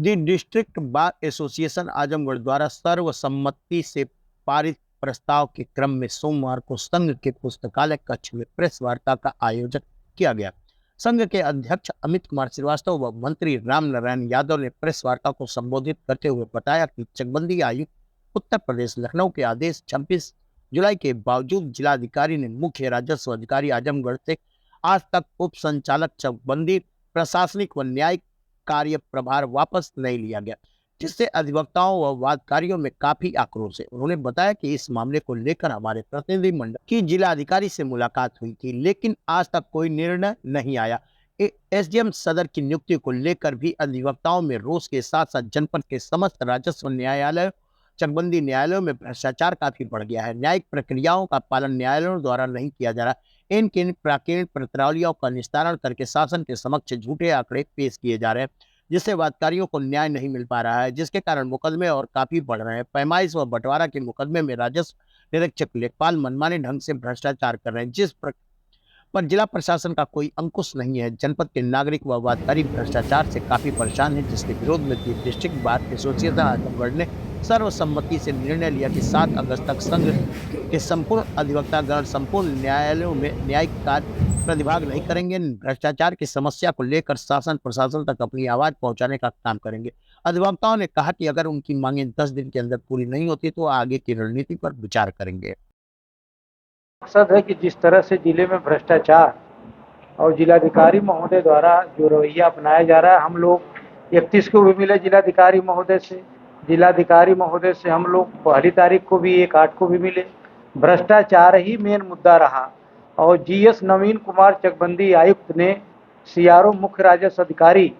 दी district bar association Azamgarh द्वारा सर्वसम्मति से पारित प्रस्ताव के क्रम में सोमवार को संघ के पुस्तकालय कक्ष में प्रेस वार्ता का आयोजन किया गया। संघ के अध्यक्ष अमित कुमार श्रीवास्तव व मंत्री राम नारायण यादव ने प्रेस वार्ता को संबोधित करते हुए बताया कि चकबंदी आयुक्त उत्तर प्रदेश लखनऊ के आदेश 26 जुलाई के बावजूद जिलाधिकारी ने मुख्य राजस्व अधिकारी आजमगढ़ से आज तक उप संचालक चकबंदी प्रशासनिक व न्यायिक कार्य प्रभार वापस नहीं लिया गया, जिससे अधिवक्ताओं व वादकारियों में काफी आक्रोश है। उन्होंने बताया कि इस मामले को लेकर हमारे प्रतिनिधि मंडल की जिलाधिकारी से मुलाकात हुई थी, लेकिन आज तक कोई निर्णय नहीं आया। एसडीएम सदर की नियुक्ति को लेकर भी अधिवक्ताओं में रोष के साथ साथ जनपद के समस्त राजस्व न्यायालय चकबंदी न्यायालयों में भ्रष्टाचार काफी बढ़ गया है। न्यायिक प्रक्रियाओं का पालन न्यायालयों द्वारा नहीं किया जा रहा। इन प्राकीर्ण प्रताड़ियों का निस्तारण करके शासन के समक्ष झूठे आंकड़े पेश किए जा रहे हैं, जिससे वादकारियों को न्याय नहीं मिल पा रहा है, जिसके कारण मुकदमे और काफी बढ़ रहे हैं। पैमाइश व बंटवारा के मुकदमे में राजस्व निरीक्षक लेखपाल मनमाने ढंग से भ्रष्टाचार कर रहे हैं, जिस पर जिला प्रशासन का कोई अंकुश नहीं है। जनपद के नागरिक व वादकारी भ्रष्टाचार से काफी परेशान है, जिसके विरोध में डिस्ट्रिक्ट बार एसोसिएशन आजमगढ़ ने सर्वसम्मति से निर्णय लिया कि 7 अगस्त तक संघ के संपूर्ण अधिवक्तागण संपूर्ण न्यायालयों में न्यायिक कार्य प्रतिभाग नहीं करेंगे। भ्रष्टाचार की समस्या को लेकर शासन प्रशासन तक अपनी आवाज पहुंचाने का काम करेंगे। अधिवक्ताओं ने कहा कि अगर उनकी मांगे 10 दिन के अंदर पूरी नहीं होती तो आगे की रणनीति पर विचार करेंगे। मकसद है कि जिस तरह से जिले में भ्रष्टाचार और जिलाधिकारी महोदय द्वारा जो रवैया अपनाया जा रहा है, हम लोग 31 को भी मिले जिलाधिकारी महोदय से। जिलाधिकारी महोदय से हम लोग 1 तारीख को भी 1/8 को भी मिले। भ्रष्टाचार ही मेन मुद्दा रहा और जीएस नवीन कुमार चकबंदी आयुक्त ने सीआरओ मुख्य राजस्व अधिकारी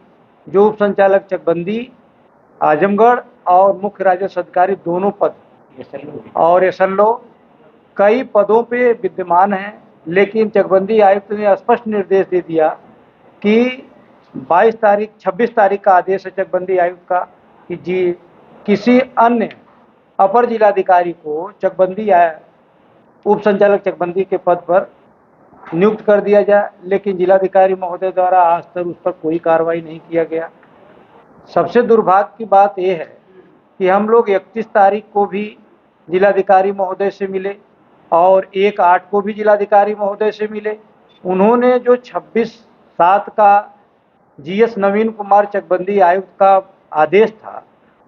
जो उप संचालक चकबंदी आजमगढ़ और मुख्य राजस्व अधिकारी दोनों पद और एसएलओ कई पदों पे विद्यमान हैं, लेकिन चकबंदी आयुक्त ने स्पष्ट निर्देश दे दिया कि 26 तारीख का आदेश है चकबंदी आयुक्त का कि किसी अन्य अपर जिलाधिकारी को चकबंदी उप संचालक चकबंदी के पद पर नियुक्त कर दिया जाए, लेकिन जिलाधिकारी महोदय द्वारा आज तक उस पर कोई कार्रवाई नहीं किया गया। सबसे दुर्भाग्य की बात यह है कि हम लोग 31 तारीख को भी जिलाधिकारी महोदय से मिले और 1/8 को भी जिलाधिकारी महोदय से मिले। उन्होंने जो 26/7 का जीएस नवीन कुमार चकबंदी आयुक्त का आदेश था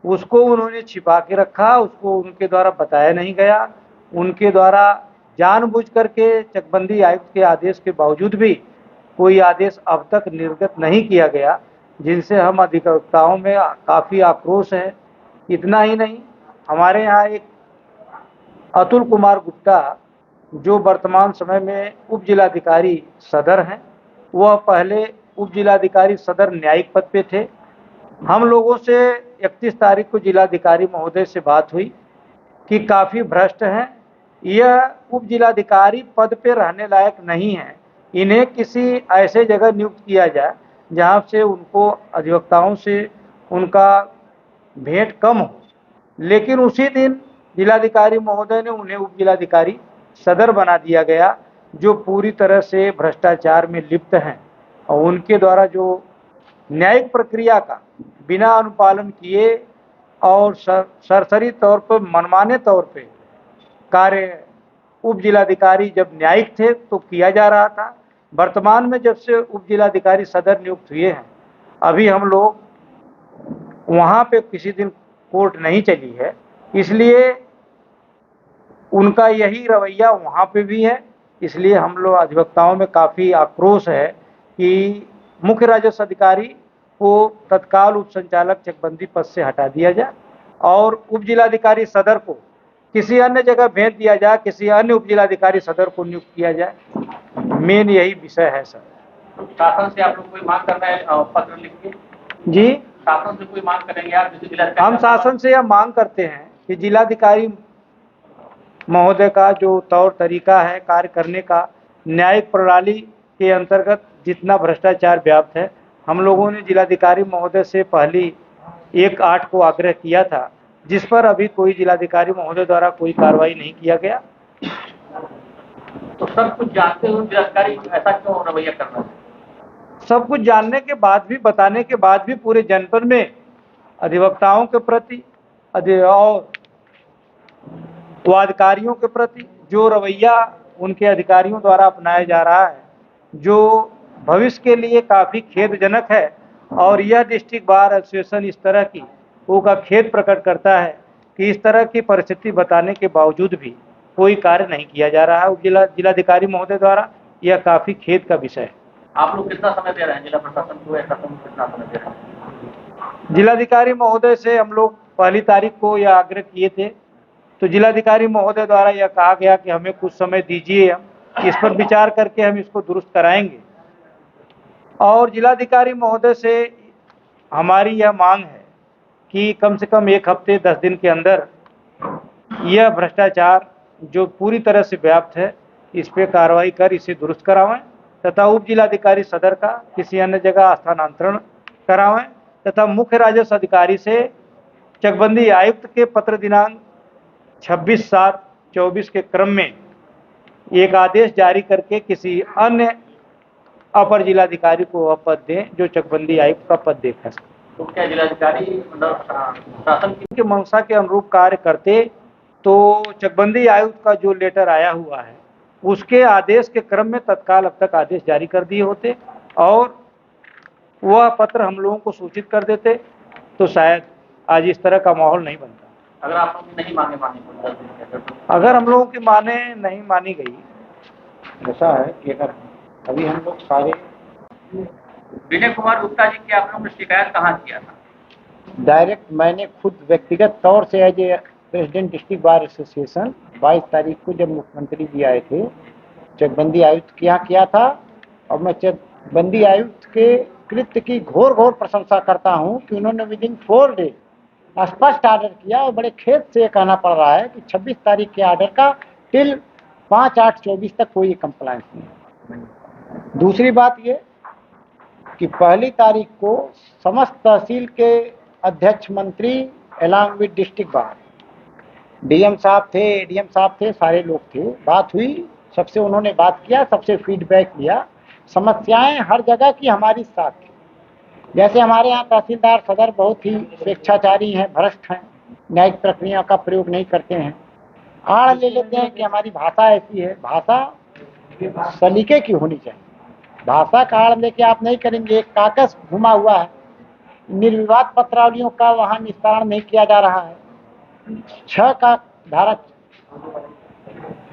उसको उन्होंने छिपा के रखा, उसको उनके द्वारा बताया नहीं गया। उनके द्वारा जानबूझ करके चकबंदी आयुक्त के आदेश के बावजूद भी कोई आदेश अब तक निर्गत नहीं किया गया, जिनसे हम अधिवक्ताओं में काफ़ी आक्रोश है। इतना ही नहीं, हमारे यहाँ एक अतुल कुमार गुप्ता जो वर्तमान समय में उप जिलाधिकारी सदर हैं, वह पहले उप जिलाधिकारी सदर न्यायिक पद पे थे। हम लोगों से 31 तारीख को जिलाधिकारी महोदय से बात हुई कि काफ़ी भ्रष्ट हैं, यह उप जिलाधिकारी पद पे रहने लायक नहीं है, इन्हें किसी ऐसे जगह नियुक्त किया जाए जहां से उनको अधिवक्ताओं से उनका भेंट कम हो। लेकिन उसी दिन जिलाधिकारी महोदय ने उन्हें उप जिलाधिकारी सदर बना दिया गया, जो पूरी तरह से भ्रष्टाचार में लिप्त हैं और उनके द्वारा जो न्यायिक प्रक्रिया का बिना अनुपालन किए और सरसरी तौर पर मनमाने तौर पे कार्य उप जिलाधिकारी जब न्यायिक थे तो किया जा रहा था। वर्तमान में जब से उप जिलाधिकारी सदर नियुक्त हुए हैं, अभी हम लोग वहाँ पे किसी दिन कोर्ट नहीं चली है, इसलिए उनका यही रवैया वहाँ पे भी है। इसलिए हम लोग अधिवक्ताओं में काफ़ी आक्रोश है कि मुख्य राजस्व अधिकारी को तत्काल उप संचालक चकबंदी पद से हटा दिया जाए और उप जिलाधिकारी सदर को किसी अन्य जगह भेज दिया जाए, किसी अन्य उप जिलाधिकारी सदर को नियुक्त किया जाए। मेन यही विषय है सर। शासन से आप लोग कोई मांग करना है पत्र लिख के? जी, शासन से कोई मांग करेंगे आप? हम शासन से यह मांग करते हैं कि जिलाधिकारी महोदय का जो तौर तरीका है कार्य करने का, न्यायिक प्रणाली के अंतर्गत जितना भ्रष्टाचार व्याप्त है, हम लोगों ने जिलाधिकारी महोदय से पहली 1/8 को आग्रह किया था, जिस पर अभी कोई जिलाधिकारी महोदय द्वारा कोई कार्रवाई नहीं किया गया। तो सब कुछ जानते हुए जिलाधिकारी ऐसा क्यों रवैया कर रहा है? सब कुछ जानने के बाद भी, बताने के बाद भी पूरे जनपद में अधिवक्ताओं के प्रति और वादकारियों के प्रति जो रवैया उनके अधिकारियों द्वारा अपनाया जा रहा है, जो भविष्य के लिए काफ़ी खेदजनक है। और यह डिस्ट्रिक्ट बार एसोसिएशन इस तरह की का खेद प्रकट करता है कि इस तरह की परिस्थिति बताने के बावजूद भी कोई कार्य नहीं किया जा रहा है जिलाधिकारी महोदय द्वारा। यह काफ़ी खेद का विषय है। आप लोग कितना समय दे रहे हैं जिला प्रशासन को, ऐसा कितना समय दे रहे हैं? जिलाधिकारी महोदय से हम लोग पहली तारीख को यह आग्रह किए थे, तो जिलाधिकारी महोदय द्वारा यह कहा गया कि हमें कुछ समय दीजिए, हम इस पर विचार करके हम इसको दुरुस्त कराएंगे। और जिलाधिकारी महोदय से हमारी यह मांग है कि कम से कम 1 हफ्ते 10 दिन के अंदर यह भ्रष्टाचार जो पूरी तरह से व्याप्त है, इस पर कार्रवाई कर इसे दुरुस्त करावें तथा उप जिलाधिकारी सदर का किसी अन्य जगह स्थानांतरण करावें तथा मुख्य राजस्व अधिकारी से चकबंदी आयुक्त के पत्र दिनांक 26/7/24 के क्रम में एक आदेश जारी करके किसी अन्य अपर जिलाधिकारी को वह पद दें जो चकबंदी आयुक्त का पद देखा सके। तो क्या जिलाधिकारी शासन की मंशा के अनुरूप कार्य करते तो चकबंदी आयुक्त का जो लेटर आया हुआ है उसके आदेश के क्रम में तत्काल अब तक आदेश जारी कर दिए होते और वह पत्र हम लोगों को सूचित कर देते, तो शायद आज इस तरह का माहौल नहीं बनता। अगर आप लोग नहीं मांगे तो 10 दिन के अंदर अगर हम लोगों की माने नहीं मानी गई, ऐसा है कि अगर अभी हम लोग सारे विनय कुमार गुप्ता जी की आप लोगों ने शिकायत कहाँ किया था? डायरेक्ट मैंने खुद व्यक्तिगत तौर से as a president district bar association 22 तारीख को जब मुख्यमंत्री जी आए थे चकबंदी आयुक्त के यहाँ किया था। और मैं चकबंदी आयुक्त के कृत्य की घोर घोर प्रशंसा करता हूँ कि उन्होंने विदिन 4 डे स्पष्ट ऑर्डर किया और बड़े खेद से कहना पड़ रहा है कि 26 तारीख के ऑर्डर का टिल 5/8/24 तक कोई कंप्लायंस नहीं। दूसरी बात ये कि पहली तारीख को समस्त तहसील के अध्यक्ष मंत्री along with district bar DM साहब थे, एडीएम साहब थे, सारे लोग थे। बात हुई, सबसे उन्होंने बात किया, सबसे फीडबैक लिया। समस्याएं हर जगह की हमारी साथ थी। जैसे हमारे यहाँ तहसीलदार सदर बहुत ही स्वेच्छाचारी हैं, भ्रष्ट हैं, न्यायिक प्रक्रिया का प्रयोग नहीं करते हैं, आड़ ले लेते हैं कि हमारी भाषा ऐसी है। भाषा सलीके की होनी चाहिए। भाषा का आड़ लेके आप नहीं करेंगे। एक कागज घुमा हुआ है, निर्विवाद पत्रावलियों का वहाँ निस्तारण नहीं किया जा रहा है। 6 का धारा,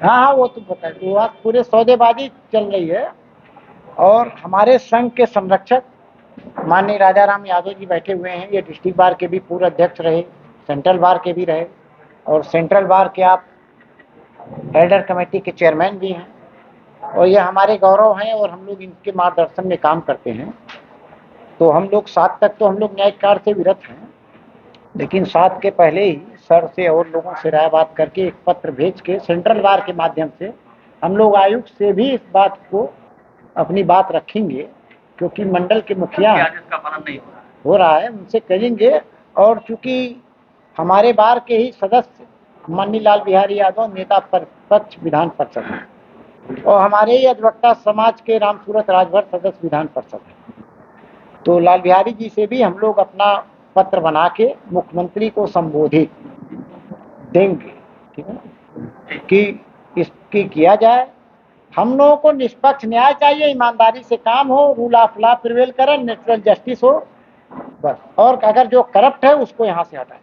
हाँ वो तो बताए, तो आज पूरे सौदेबाजी चल रही है। और हमारे संघ के संरक्षक माननीय राजा राम यादव जी बैठे हुए हैं। ये डिस्ट्रिक्ट बार के भी पूर्व अध्यक्ष रहे, सेंट्रल बार के भी रहे और सेंट्रल बार के आप एल्डर कमेटी के चेयरमैन भी हैं। और ये हमारे गौरव हैं और हम लोग इनके मार्गदर्शन में काम करते हैं। तो हम लोग 7 तक तो हम लोग न्यायिक कार्य से विरत हैं, लेकिन 7 के पहले ही सर से और लोगों से राय बात करके एक पत्र भेज के सेंट्रल बार के माध्यम से हम लोग आयुक्त से भी इस बात को अपनी बात रखेंगे, क्योंकि मंडल के मुखिया का पालन नहीं हो रहा है, उनसे करेंगे। और चूंकि हमारे बार के ही सदस्य माननीय लाल बिहारी यादव नेता पक्ष विधान परिषद हैं और हमारे ही अधिवक्ता समाज के रामसूरत राजभर सदस्य विधान परिषद हैं। तो लाल बिहारी जी से भी हम लोग अपना पत्र बना के मुख्यमंत्री को संबोधित देंगे, ठीक है, कि इसकी किया जाए। हम लोगों को निष्पक्ष न्याय चाहिए, ईमानदारी से काम हो, रूल ऑफ लॉ प्रिवेल करे, नेचुरल जस्टिस हो, बस। और अगर जो करप्ट है उसको यहाँ से हटाए।